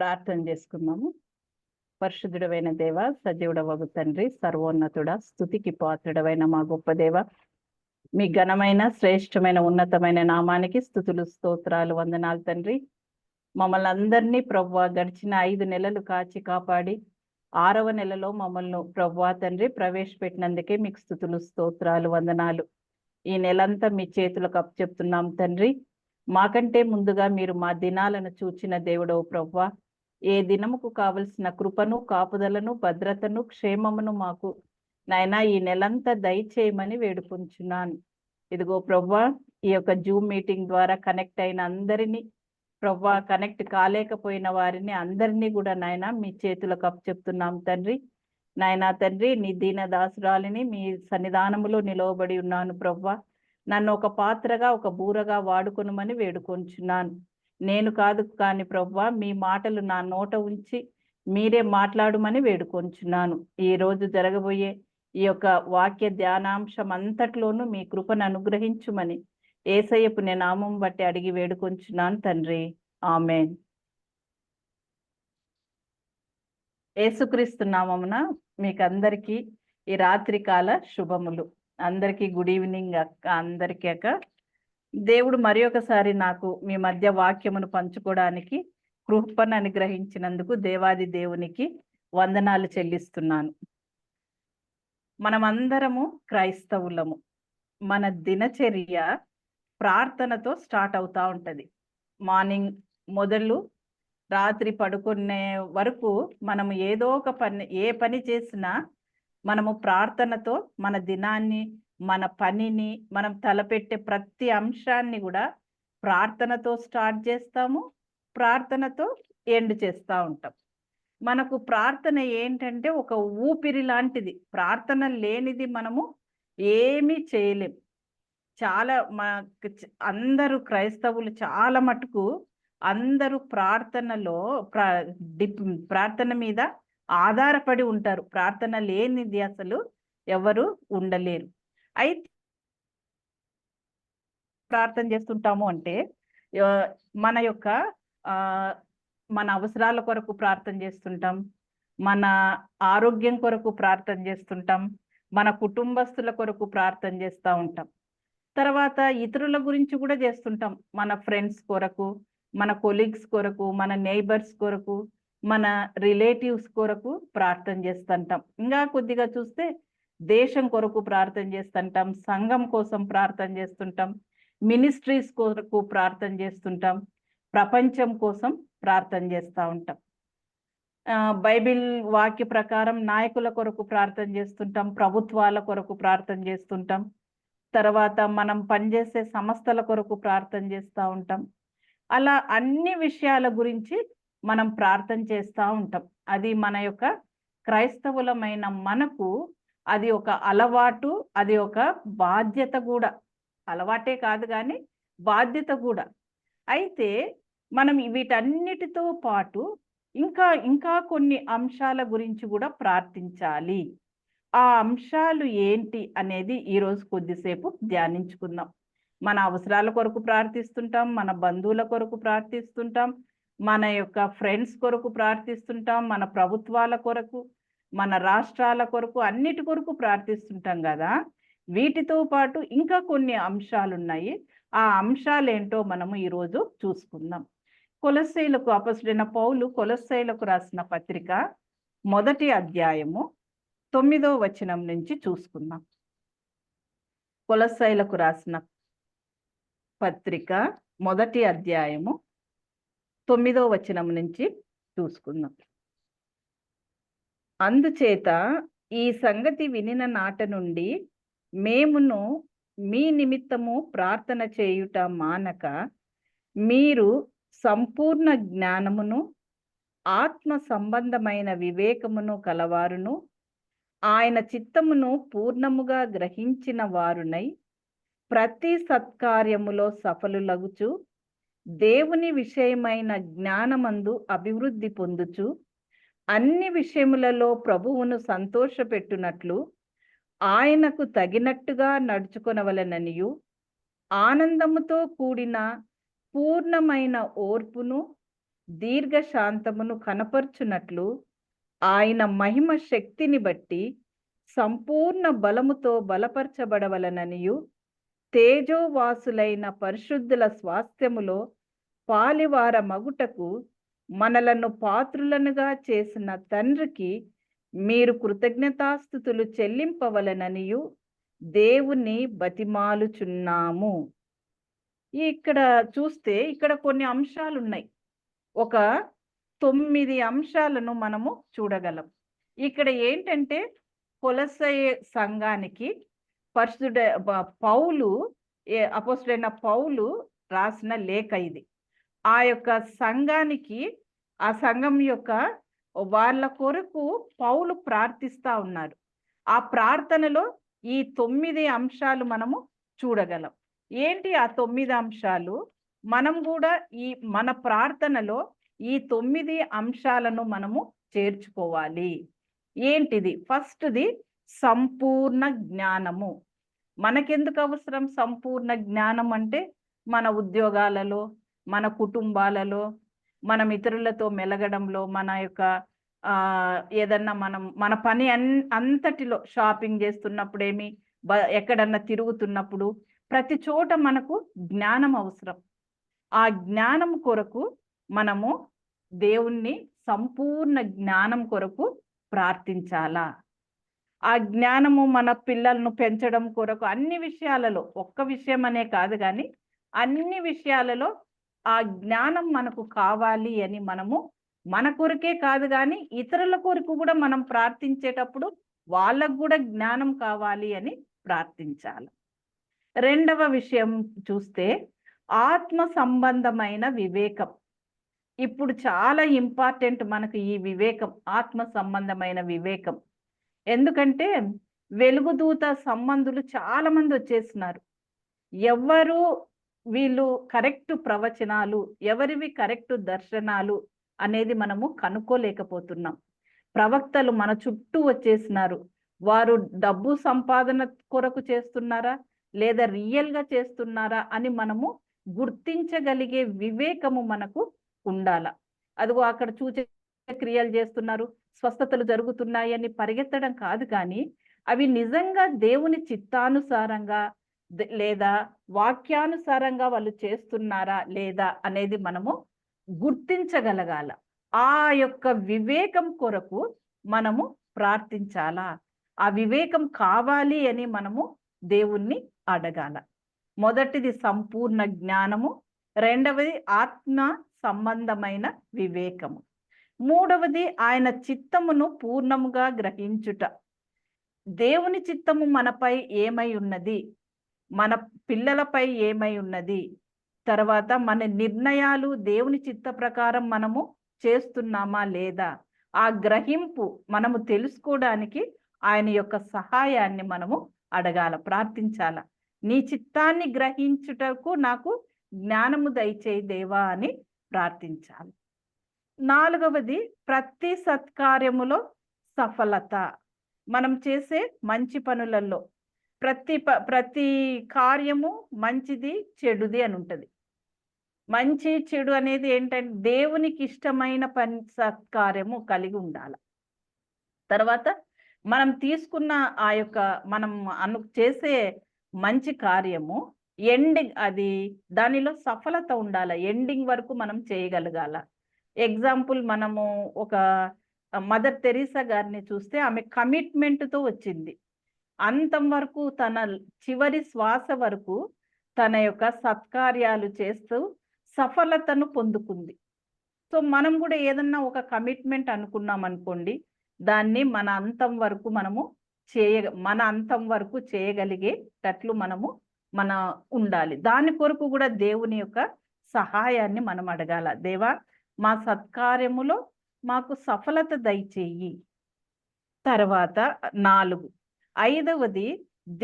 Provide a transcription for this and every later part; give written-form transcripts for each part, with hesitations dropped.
ప్రార్థన చేసుకుందాము. పరిశుద్ధుడవైన దేవ, సజీవుడవగు తండ్రి, సర్వోన్నతుడ, స్తుతికి పాత్రుడవైన మా గొప్ప దేవ, మీ ఘనమైన శ్రేష్టమైన ఉన్నతమైన నామానికి స్తుతులు స్తోత్రాలు వందనాలు తండ్రి. మమ్మల్ని అందరినీ ప్రభువా గడిచిన 5 నెలలు కాచి కాపాడి 6వ నెలలో మమ్మల్ని ప్రభువా తండ్రి ప్రవేశపెట్టినందుకే మీకు స్తుతులు స్తోత్రాలు వందనాలు. ఈ నెలంతా మీ చేతులకు అప్పచెప్తున్నాం తండ్రి. మాకంటే ముందుగా మీరు మా దినాలను చూచిన దేవుడవు ప్రభువా, ఏ దినముకు కావలసిన కృపను, కాపుదలను, భద్రతను, క్షేమమును మాకు నాయనా ఈ నెలంతా దయచేయమని వేడుకుంటున్నాను. ఇదిగో ప్రభువా, ఈ యొక్క జూమ్ మీటింగ్ ద్వారా కనెక్ట్ అయిన అందరినీ ప్రభువా, కనెక్ట్ కాలేకపోయిన వారిని అందరినీ కూడా నాయన మీ చేతులకు అప్పచెప్తున్నాం తండ్రి. నాయనా తండ్రి, నీ దీన దాసురాలిని మీ సన్నిధానములో నిలవబడి ఉన్నాను ప్రభువా. నన్ను ఒక పాత్రగా, ఒక బూరగా వాడుకొనుమని వేడుకొంచున్నాను. నేను కాదు కానీ ప్రభువా, మీ మాటలు నా నోట ఉంచి మీరే మాట్లాడమని వేడుకొంచున్నాను. ఈ రోజు జరగబోయే ఈ యొక్క వాక్య ధ్యానాంశం అంతట్లోనూ మీ కృపను అనుగ్రహించుమని యేసయ్యపు నీ నామం బట్టి అడిగి వేడుకొంచున్నాను తండ్రి. ఆమేన్. యేసుక్రీస్తు నామమున మీకు అందరికీ ఈ రాత్రికాల శుభములు. అందరికీ గుడ్ ఈవినింగ్ అక్క, అందరికీ అక్క. దేవుడు మరి ఒకసారి నాకు మీ మధ్య వాక్యమును పంచుకోవడానికి కృపను అనుగ్రహించినందుకు దేవాది దేవునికి వందనాలు చెల్లిస్తున్నాను. మనమందరము క్రైస్తవులము. మన దినచర్య ప్రార్థనతో స్టార్ట్ అవుతా ఉంటది. మార్నింగ్ మొదలు రాత్రి పడుకునే వరకు మనము ఏదో ఒక పని, ఏ పని చేసినా మనము ప్రార్థనతో మన దినాన్ని, మన పనిని, మనం తలపెట్టే ప్రతి అంశాన్ని కూడా ప్రార్థనతో స్టార్ట్ చేస్తాము, ప్రార్థనతో ఎండ్ చేస్తూ ఉంటాం. మనకు ప్రార్థన ఏంటంటే ఒక ఊపిరి లాంటిది. ప్రార్థన లేనిది మనము ఏమీ చేయలేం. చాలా అందరూ క్రైస్తవులు చాలా మటుకు అందరూ ప్రార్థనలో ప్రార్థన మీద ఆధారపడి ఉంటారు. ప్రార్థన లేనిది అసలు ఎవరు ఉండలేరు. అయితే ప్రార్థన చేస్తుంటాము అంటే మన యొక్క మన అవసరాల కొరకు ప్రార్థన చేస్తుంటాం, మన ఆరోగ్యం కొరకు ప్రార్థన చేస్తుంటాం, మన కుటుంబస్తుల కొరకు ప్రార్థన చేస్తూ ఉంటాం. తర్వాత ఇతరుల గురించి కూడా చేస్తుంటాం. మన ఫ్రెండ్స్ కొరకు, మన కొలీగ్స్ కొరకు, మన నైబర్స్ కొరకు, మన రిలేటివ్స్ కొరకు ప్రార్థన చేస్తుంటాం. ఇంకా కొద్దిగా చూస్తే దేశం కొరకు ప్రార్థన చేస్తుంటాం, సంఘం కోసం ప్రార్థన చేస్తుంటాం, మినిస్ట్రీస్ కొరకు ప్రార్థన చేస్తుంటాం, ప్రపంచం కోసం ప్రార్థన చేస్తూ ఉంటాం. బైబిల్ వాక్య ప్రకారం నాయకుల కొరకు ప్రార్థన చేస్తుంటాం, ప్రభుత్వాల కొరకు ప్రార్థన చేస్తుంటాం, తర్వాత మనం పనిచేసే సంస్థల కొరకు ప్రార్థన చేస్తూ ఉంటాం. అలా అన్ని విషయాల గురించి మనం ప్రార్థన చేస్తూ ఉంటాం. అది మన యొక్క క్రైస్తవులమైన మనకు అది ఒక అలవాటు, అది ఒక బాధ్యత కూడా. అలవాటే కాదు కానీ బాధ్యత కూడా. అయితే మనం వీటన్నిటితో పాటు ఇంకా కొన్ని అంశాల గురించి కూడా ప్రార్థించాలి. ఆ అంశాలు ఏంటి అనేది ఈరోజు కొద్దిసేపు ధ్యానించుకుందాం. మన అవసరాల కొరకు ప్రార్థిస్తుంటాం, మన బంధువుల కొరకు ప్రార్థిస్తుంటాం, మన యొక్క ఫ్రెండ్స్ కొరకు ప్రార్థిస్తుంటాం, మన ప్రభుత్వాల కొరకు, మన రాష్ట్రాల కొరకు, అన్నిటి కొరకు ప్రార్థిస్తుంటాం కదా. వీటితో పాటు ఇంకా కొన్ని అంశాలు ఉన్నాయి. ఆ అంశాలు ఏంటో మనము ఈరోజు చూసుకుందాం. కొలస్సీలకు అపొస్తలుడైన పౌలు కొలస్సీలకు రాసిన పత్రిక 1వ అధ్యాయము 9వ వచనం నుంచి చూసుకుందాం. కొలస్సీలకు రాసిన పత్రిక 1వ అధ్యాయము 9వ వచనం నుంచి చూసుకుందాం. అందుచేత ఈ సంగతి వినిన నాట నుండి మేమును మీ నిమిత్తము ప్రార్థన చేయుట మానక, మీరు సంపూర్ణ జ్ఞానమును, ఆత్మ సంబంధమైన వివేకమును కలవారును, ఆయన చిత్తమును పూర్ణముగా గ్రహించిన వారునై ప్రతి సత్కార్యములో సఫలులగుచు, దేవుని విషయమైన జ్ఞానమందు అభివృద్ధి పొందుచు, అన్ని విషయములలో ప్రభువును సంతోషపెట్టునట్లు ఆయనకు తగినట్టుగా నడుచుకొనవలెననియు, ఆనందముతో కూడిన పూర్ణమైన ఓర్పును, దీర్ఘశాంతమును కనపర్చునట్లు ఆయన మహిమ శక్తిని బట్టి సంపూర్ణ బలముతో బలపరచబడవలననియు తేజోవాసులైన పరిశుద్ధుల స్వాస్థ్యములో పాలివార మగుటకు మనలను పాత్రులనుగా చేసిన తండ్రికి మీరు కృతజ్ఞతాస్థుతులు చెల్లింపవలననియు దేవుని బతిమాలుచున్నాము. ఇక్కడ చూస్తే ఇక్కడ కొన్ని అంశాలు ఉన్నాయి. ఒక 9 అంశాలను మనము చూడగలం. ఇక్కడ ఏంటంటే కొలొస్సె సంఘానికి పరిశుద్ధ పౌలు అపోస్తలుడైన పౌలు రాసిన లేఖ ఇది. ఆ యొక్క సంఘానికి, ఆ సంఘం యొక్క వాళ్ళ కొరకు పౌలు ప్రార్థిస్తా ఉన్నారు. ఆ ప్రార్థనలో ఈ 9 అంశాలు మనము చూడగలం. ఏంటి ఆ 9 అంశాలు? మనం కూడా మన ప్రార్థనలో ఈ 9 అంశాలను మనము చేర్చుకోవాలి. ఏంటిది? ఫస్ట్‌ది సంపూర్ణ జ్ఞానము. మనకెందుకు అవసరం సంపూర్ణ జ్ఞానం అంటే? మన ఉద్యోగాలలో, మన కుటుంబాలలో, మనం ఇతరులతో మెలగడంలో, మన యొక్క ఏదన్నా మన పని అంతటిలో, షాపింగ్ చేస్తున్నప్పుడేమి, ఎక్కడన్నా తిరుగుతున్నప్పుడు, ప్రతి చోట మనకు జ్ఞానం అవసరం. ఆ జ్ఞానం కొరకు మనము దేవుణ్ణి సంపూర్ణ జ్ఞానం కొరకు ప్రార్థించాలా. ఆ జ్ఞానము మన పిల్లలను పెంచడం కొరకు అన్ని విషయాలలో, ఒక్క విషయం అనే కాదు కానీ అన్ని విషయాలలో ఆ జ్ఞానం మనకు కావాలి అని మనము మన కొరకే కాదు కానీ ఇతరుల కొరకు కూడా మనం ప్రార్థించేటప్పుడు వాళ్ళకు కూడా జ్ఞానం కావాలి అని ప్రార్థించాలి. రెండవ విషయం చూస్తే ఆత్మ సంబంధమైన వివేకం. ఇప్పుడు చాలా ఇంపార్టెంట్ మనకు ఈ వివేకం, ఆత్మ సంబంధమైన వివేకం. ఎందుకంటే వెలుగుదూత సంబంధులు చాలా మంది వచ్చేస్తున్నారు. ఎవరు వీళ్ళు కరెక్ట్ ప్రవచనాలు, ఎవరివి కరెక్ట్ దర్శనాలు అనేది మనము కనుక్కోలేకపోతున్నాం. ప్రవక్తలు మన చుట్టూ వచ్చేసినారు. వారు డబ్బు సంపాదన కొరకు చేస్తున్నారా లేదా రియల్గా చేస్తున్నారా అని మనము గుర్తించగలిగే వివేకము మనకు ఉండాల. అదిగో అక్కడ చూచే క్రియలు చేస్తున్నారు, స్వస్థతలు జరుగుతున్నాయని పరిగెత్తడం కాదు కానీ అవి నిజంగా దేవుని చిత్తానుసారంగా లేదా వాక్యానుసారంగా వాళ్ళు చేస్తున్నారా లేదా అనేది మనము గుర్తించగలగాల. ఆ యొక్క వివేకం కొరకు మనము ప్రార్థించాలా. ఆ వివేకం కావాలి అని మనము దేవుణ్ణి అడగాల. మొదటిది సంపూర్ణ జ్ఞానము, రెండవది ఆత్మ సంబంధమైన వివేకము, మూడవది ఆయన చిత్తమును పూర్ణముగా గ్రహించుట. దేవుని చిత్తము మనపై ఏమై ఉన్నది, మన పిల్లలపై ఏమై ఉన్నది, తర్వాత మన నిర్ణయాలు దేవుని చిత్త ప్రకారం మనము చేస్తున్నామా లేదా, ఆ గ్రహింపు మనము తెలుసుకోవడానికి ఆయన యొక్క సహాయాన్ని మనము అడగాల, ప్రార్థించాల. నీ చిత్తాన్ని గ్రహించుటకు నాకు జ్ఞానము దయచేయి దేవా అని ప్రార్థించాలి. నాలుగవది ప్రతి సత్కార్యములో సఫలత. మనం చేసే మంచి పనులలో ప్రతి కార్యము మంచిది చెడుది అని ఉంటుంది. మంచి చెడు అనేది ఏంటంటే దేవునికి ఇష్టమైన పని సత్కార్యము కలిగి ఉండాలి. తర్వాత మనం తీసుకున్న ఆ యొక్క మనం చేసే మంచి కార్యము ఎండింగ్, అది దానిలో సఫలత ఉండాలి, ఎండింగ్ వరకు మనం చేయగలగాల. ఎగ్జాంపుల్ మనము ఒక మదర్ తెరీసా గారిని చూస్తే ఆమె కమిట్మెంట్తో వచ్చింది. అంతం వరకు, తన చివరి శ్వాస వరకు తన యొక్క సత్కార్యాలు చేస్తూ సఫలతను పొందుకుంది. సో మనం కూడా ఏదన్నా ఒక కమిట్మెంట్ అనుకున్నాం అనుకోండి, దాన్ని మన అంతం వరకు చేయగలిగేటట్లు మనము ఉండాలి. దాని కొరకు కూడా దేవుని యొక్క సహాయాన్ని మనం అడగాల. దేవా, మా సత్కార్యములో మాకు సఫలత దయచేయి. తర్వాత 4, 5వది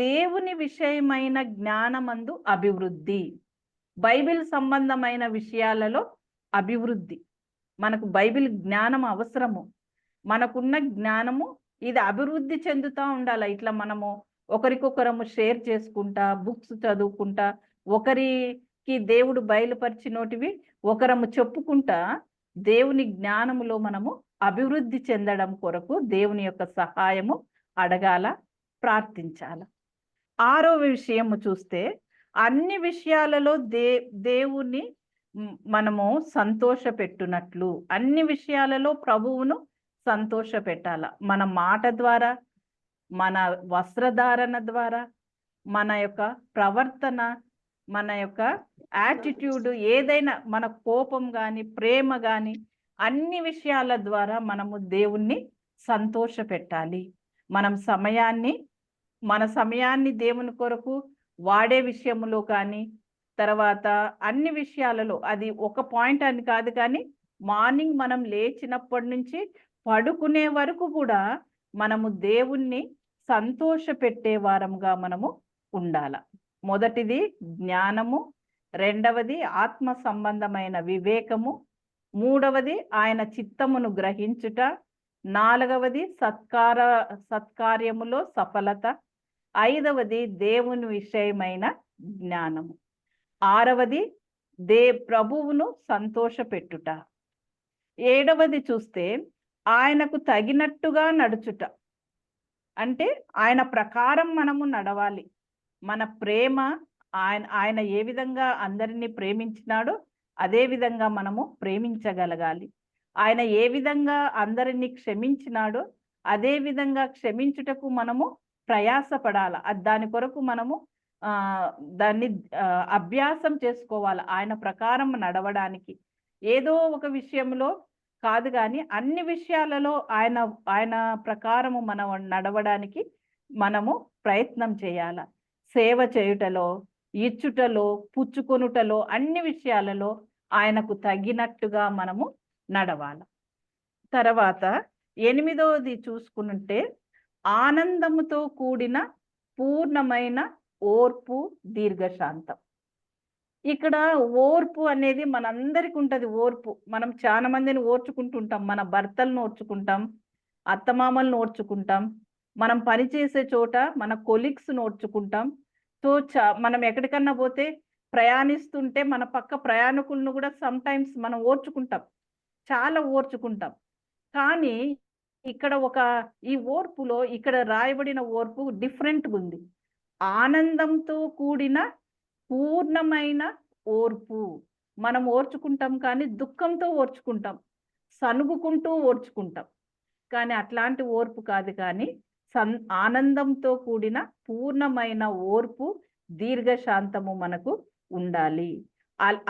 దేవుని విషయమైన జ్ఞానమందు అభివృద్ధి. బైబిల్ సంబంధమైన విషయాలలో అభివృద్ధి. మనకు బైబిల్ జ్ఞానం అవసరము. మనకున్న జ్ఞానము ఇది అభివృద్ధి చెందుతూ ఉండాలి. ఇట్లా మనము ఒకరికొకరము షేర్ చేసుకుంటా, బుక్స్ చదువుకుంటా, ఒకరికి దేవుడు బయలుపరిచినోటివి ఒకరము చెప్పుకుంటా దేవుని జ్ఞానములో మనము అభివృద్ధి చెందడం కొరకు దేవుని యొక్క సహాయము అడగాల, ప్రార్థించాల. 6వ విషయము చూస్తే అన్ని విషయాలలో దేవుని మనము సంతోషపెట్టునట్లు, అన్ని విషయాలలో ప్రభువును సంతోషపెట్టాల. మన మాట ద్వారా, మన వస్త్రధారణ ద్వారా, మన యొక్క ప్రవర్తన, మన యొక్క యాటిట్యూడ్, ఏదైనా మన కోపం కానీ ప్రేమ కానీ అన్ని విషయాల ద్వారా మనము దేవుణ్ణి సంతోషపెట్టాలి. మన సమయాన్ని దేవుని కొరకు వాడే విషయములో కానీ, తర్వాత అన్ని విషయాలలో, అది ఒక పాయింట్ అని కాదు కానీ మార్నింగ్ మనం లేచినప్పటి నుంచి పడుకునే వరకు కూడా మనము దేవుణ్ణి సంతోషపెట్టే వారంగా మనము ఉండాల. మొదటిది జ్ఞానము, రెండవది ఆత్మ సంబంధమైన వివేకము, మూడవది ఆయన చిత్తమును గ్రహించుట, నాలుగవది సత్కార్యములో సఫలత, ఐదవది దేవుని విషయమైన జ్ఞానము, ఆరవది ప్రభువును సంతోషపెట్టుట, ఏడవది చూస్తే ఆయనకు తగినట్టుగా నడుచుట. అంటే ఆయన ప్రకారం మనము నడవాలి. మన ప్రేమ ఆయన ఏ విధంగా అందరినీ ప్రేమించినాడో అదే విధంగా మనము ప్రేమించగలగాలి. ఆయన ఏ విధంగా అందరినీ క్షమించినాడో అదే విధంగా క్షమించుటకు మనము ప్రయాసపడాల. దాని కొరకు మనము దాన్ని అభ్యాసం చేసుకోవాలి. ఆయన ప్రకారం నడవడానికి ఏదో ఒక విషయంలో కాదు కానీ అన్ని విషయాలలో ఆయన ప్రకారము మనం నడవడానికి మనము ప్రయత్నం చేయాల. సేవ చేయుటలో, ఇచ్చుటలో, పుచ్చుకొనుటలో, అన్ని విషయాలలో ఆయనకు తగినట్టుగా మనము నడవాలి. తర్వాత 8వది చూసుకుంటే ఆనందముతో కూడిన పూర్ణమైన ఓర్పు, దీర్ఘశాంతం. ఇక్కడ ఓర్పు అనేది మనందరికి ఉంటది. ఓర్పు మనం చాలా మందిని ఓర్చుకుంటుంటాం. మన భర్తలను ఓర్చుకుంటాం, అత్తమామలను ఓర్చుకుంటాం, మనం పనిచేసే చోట మన కొలీగ్స్ను ఓర్చుకుంటాం. సో మనం ఎక్కడికన్నా పోతే ప్రయాణిస్తుంటే మన పక్క ప్రయాణికులను కూడా సమ్ టైమ్స్ మనం ఓర్చుకుంటాం, చాలా ఓర్చుకుంటాం. కానీ ఇక్కడ ఈ ఓర్పులో ఇక్కడ రాయబడిన ఓర్పు డిఫరెంట్గా ఉంది. ఆనందంతో కూడిన పూర్ణమైన ఓర్పు. మనం ఓర్చుకుంటాం కానీ దుఃఖంతో ఓర్చుకుంటాం, సనుగుకుంటూ ఓర్చుకుంటాం. కానీ అట్లాంటి ఓర్పు కాదు, కానీ ఆనందంతో కూడిన పూర్ణమైన ఓర్పు, దీర్ఘశాంతము మనకు ఉండాలి.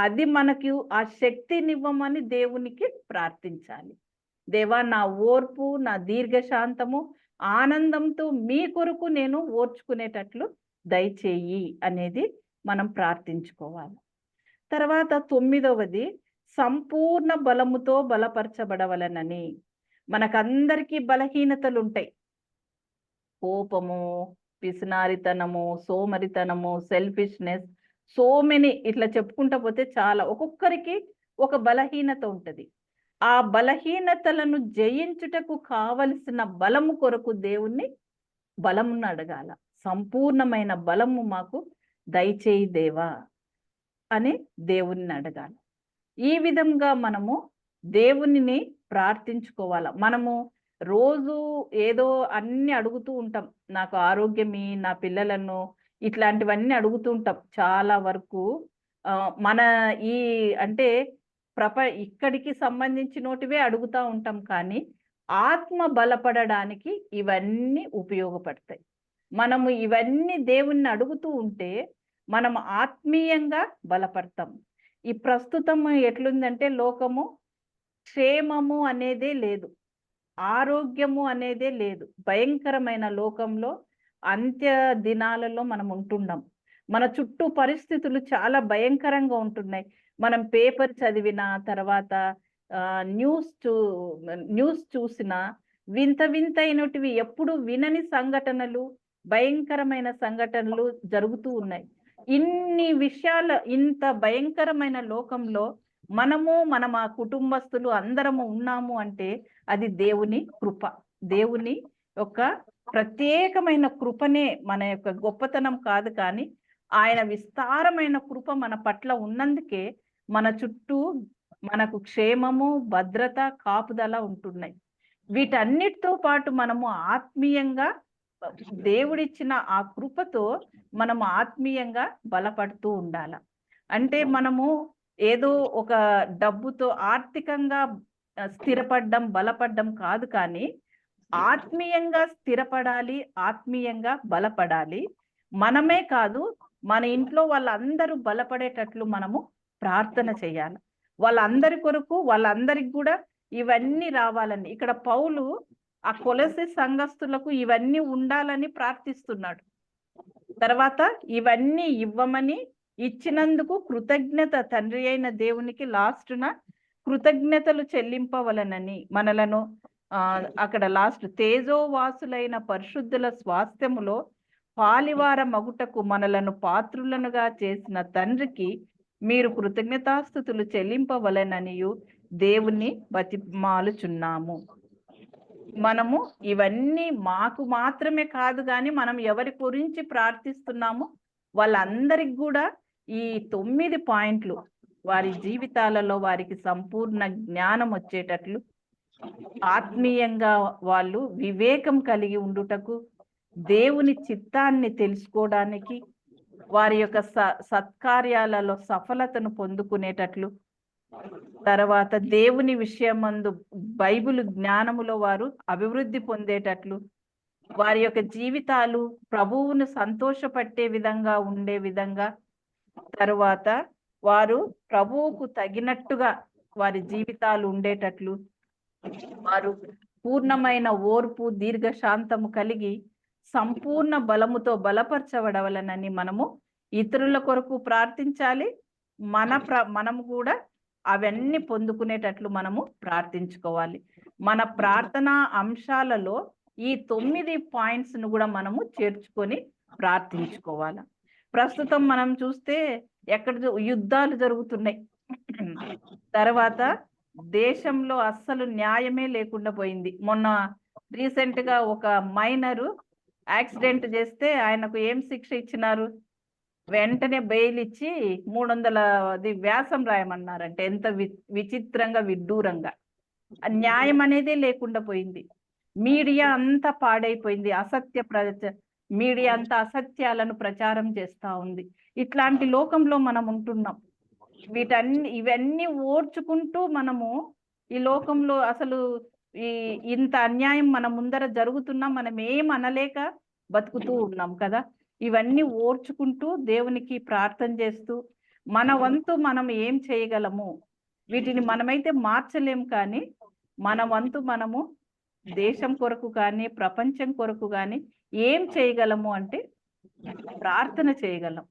అది మనకు ఆ శక్తినివ్వమని దేవునికి ప్రార్థించాలి. దేవా, నా ఓర్పు, నా దీర్ఘశాంతము ఆనందంతో మీ కొరకు నేను ఓర్చుకునేటట్లు దయచేయి అనేది మనం ప్రార్థించుకోవాలి. తర్వాత 9వది సంపూర్ణ బలముతో బలపరచబడవలనని. మనకందరికీ బలహీనతలు ఉంటాయి. కోపము, పిసినారితనము, సోమరితనము, సెల్ఫిష్నెస్, సో మెనీ, ఇట్లా చెప్పుకుంటా పోతే చాలా. ఒక్కొక్కరికి ఒక బలహీనత ఉంటుంది. ఆ బలహీనతలను జయించుటకు కావలసిన బలము కొరకు దేవుణ్ణి బలమును అడగాల. సంపూర్ణమైన బలము మాకు దయచేయి దేవా అని దేవుణ్ణి అడగాలి. ఈ విధంగా మనము దేవునిని ప్రార్థించుకోవాల. మనము రోజు ఏదో అన్ని అడుగుతూ ఉంటాం. నాకు ఆరోగ్యమి, నా పిల్లలను, ఇట్లాంటివన్నీ అడుగుతూ ఉంటాం చాలా వరకు. మన అంటే ఇక్కడికి సంబంధించినటివే అడుగుతూ ఉంటాం. కానీ ఆత్మ బలపడడానికి ఇవన్నీ ఉపయోగపడతాయి. మనము ఇవన్నీ దేవుణ్ణి అడుగుతూ ఉంటే మనం ఆత్మీయంగా బలపడతాం. ఈ ప్రస్తుతం ఎట్లుందంటే లోకము క్షేమము అనేదే లేదు, ఆరోగ్యము అనేదే లేదు. భయంకరమైన లోకంలో అంత్య దినాలలో మనం ఉంటున్నాం. మన చుట్టూ పరిస్థితులు చాలా భయంకరంగా ఉంటున్నాయి. మనం పేపర్ చదివిన తర్వాత న్యూస్ చూసిన వింత వింతైనటివి, ఎప్పుడు వినని సంఘటనలు, భయంకరమైన సంఘటనలు జరుగుతూ ఉన్నాయి. ఇన్ని విషయాలు, ఇంత భయంకరమైన లోకంలో మన కుటుంబస్తులు అందరము ఉన్నాము అంటే అది దేవుని కృప. దేవుని యొక్క ప్రత్యేకమైన కృపనే, మన యొక్క గొప్పతనం కాదు. కానీ ఆయన విస్తారమైన కృప మన పట్ల ఉన్నందుకే మన చుట్టూ మనకు క్షేమము, భద్రత, కాపుదల ఉంటున్నాయి. వీటన్నిటితో పాటు మనము ఆత్మీయంగా దేవుడిచ్చిన ఆ కృపతో మనము ఆత్మీయంగా బలపడుతూ ఉండాల. అంటే మనము ఏదో ఒక డబ్బుతో ఆర్థికంగా స్థిరపడ్డం, బలపడ్డం కాదు, కానీ ఆత్మీయంగా స్థిరపడాలి, ఆత్మీయంగా బలపడాలి. మనమే కాదు, మన ఇంట్లో వాళ్ళందరూ బలపడేటట్లు మనము ప్రార్థన చేయాలి. వాళ్ళందరి కొరకు, వాళ్ళందరికి కూడా ఇవన్నీ రావాలని ఇక్కడ పౌలు ఆ కొలొస్సే సంఘస్థులకు ఇవన్నీ ఉండాలని ప్రార్థిస్తున్నాడు. తర్వాత ఇవన్నీ ఇవ్వమని, ఇచ్చినందుకు కృతజ్ఞత తండ్రి అయిన దేవునికి లాస్ట్న కృతజ్ఞతలు చెల్లింపవలనని మనలను అక్కడ లాస్ట్ తేజోవాసులైన పరిశుద్ధుల స్వాస్థ్యములో పాలివార మగుటకు మనలను పాత్రులనుగా చేసిన తండ్రికి మీరు కృతజ్ఞతాస్తుతులు చెల్లింపవలననియు దేవుని బతిమాలుచున్నాము. మనము ఇవన్నీ మాకు మాత్రమే కాదు, కానీ మనం ఎవరి గురించి ప్రార్థిస్తున్నామో వాళ్ళందరికి కూడా ఈ 9 పాయింట్లు వారి జీవితాలలో వారికి సంపూర్ణ జ్ఞానం వచ్చేటట్లు, ఆత్మీయంగా వాళ్ళు వివేకం కలిగి ఉండుటకు, దేవుని చిత్తాన్ని తెలుసుకోవడానికి, వారి యొక్క సత్కార్యాలలో సఫలతను పొందుకునేటట్లు, తర్వాత దేవుని విషయమందు బైబిల్ జ్ఞానములో వారు అభివృద్ధి పొందేటట్లు, వారి యొక్క జీవితాలు ప్రభువును సంతోషపట్టే విధంగా ఉండే విధంగా, తరువాత వారు ప్రభువుకు తగినట్టుగా వారి జీవితాలు ఉండేటట్లు, వారు పూర్ణమైన ఓర్పు, దీర్ఘశాంతము కలిగి సంపూర్ణ బలముతో బలపరచబడవలనని మనము ఇతరుల కొరకు ప్రార్థించాలి. మనము కూడా అవన్నీ పొందుకునేటట్లు మనము ప్రార్థించుకోవాలి. మన ప్రార్థనా అంశాలలో ఈ 9 పాయింట్స్ను కూడా మనము చేర్చుకొని ప్రార్థించుకోవాలి. ప్రస్తుతం మనం చూస్తే ఎక్కడ యుద్ధాలు జరుగుతున్నాయి. తర్వాత దేశంలో అస్సలు న్యాయమే లేకుండా పోయింది. మొన్న రీసెంట్ గా ఒక మైనరు యాక్సిడెంట్ చేస్తే ఆయనకు ఏం శిక్ష ఇచ్చినారు? వెంటనే బెయిల్ ఇచ్చి 300 వ్యాసం రాయమన్నారంటే ఎంత విచిత్రంగా, విడ్డూరంగా. న్యాయం అనేదే లేకుండా పోయింది. మీడియా అంతా పాడైపోయింది. మీడియా అంతా అసత్యాలను ప్రచారం చేస్తా ఉంది. ఇట్లాంటి లోకంలో మనం ఉంటున్నాం. ఇవన్నీ ఓర్చుకుంటూ మనము ఈ లోకంలో అసలు ఇంత అన్యాయం మన ముందర జరుగుతున్నా మనం ఏం అనలేక బతుకుతూ ఉన్నాం కదా. ఇవన్నీ ఓర్చుకుంటూ దేవునికి ప్రార్థన చేస్తూ మన వంతు మనం ఏం చేయగలము, వీటిని మనమైతే మార్చలేం, కానీ మన వంతు మనము దేశం కొరకు కానీ ప్రపంచం కొరకు కానీ ఏం చేయగలము అంటే ప్రార్థన చేయగలం.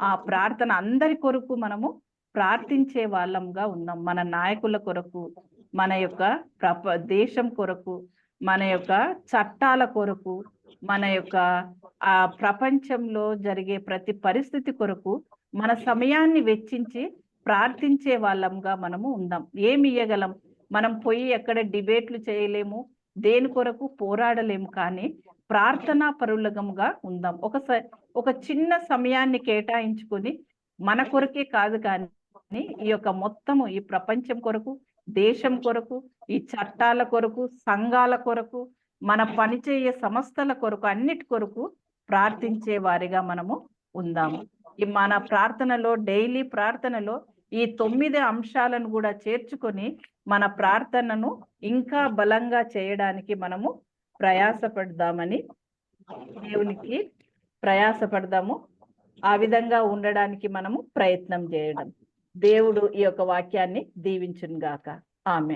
ఆ ప్రార్థన అందరి కొరకు మనము ప్రార్థించే వాళ్ళంగా ఉన్నాం. మన నాయకుల కొరకు, మన యొక్క దేశం కొరకు, మన యొక్క చట్టాల కొరకు, మన యొక్క ఆ ప్రపంచంలో జరిగే ప్రతి పరిస్థితి కొరకు మన సమయాన్ని వెచ్చించి ప్రార్థించే వాళ్ళంగా మనము ఉందాం. ఏమి ఇయ్యగలం? మనం పోయి ఎక్కడ డిబేట్లు చేయలేము, దేని కొరకు పోరాడలేము, కానీ ప్రార్థనా పరులగంగా ఉందాం. ఒక చిన్న సమయాన్ని కేటాయించుకొని మన కొరకే కాదు, కానీ ఈ యొక్క మొత్తము ఈ ప్రపంచం కొరకు, దేశం కొరకు, ఈ చట్టాల కొరకు, సంఘాల కొరకు, మన పనిచేయే సంస్థల కొరకు, అన్నిటి కొరకు ప్రార్థించే వారిగా మనము ఉందాము. ఈ మన ప్రార్థనలో, డైలీ ప్రార్థనలో ఈ 9 అంశాలను కూడా చేర్చుకొని మన ప్రార్థనను ఇంకా బలంగా చేయడానికి మనము ప్రయాసపడదామని దేవునికి ప్రయాసపడదాము. ఆ విధంగా ఉండడానికి మనము ప్రయత్నం చేయడం. దేవుడు ఈ యొక్క వాక్యాన్ని దీవించును గాక. ఆమేన్.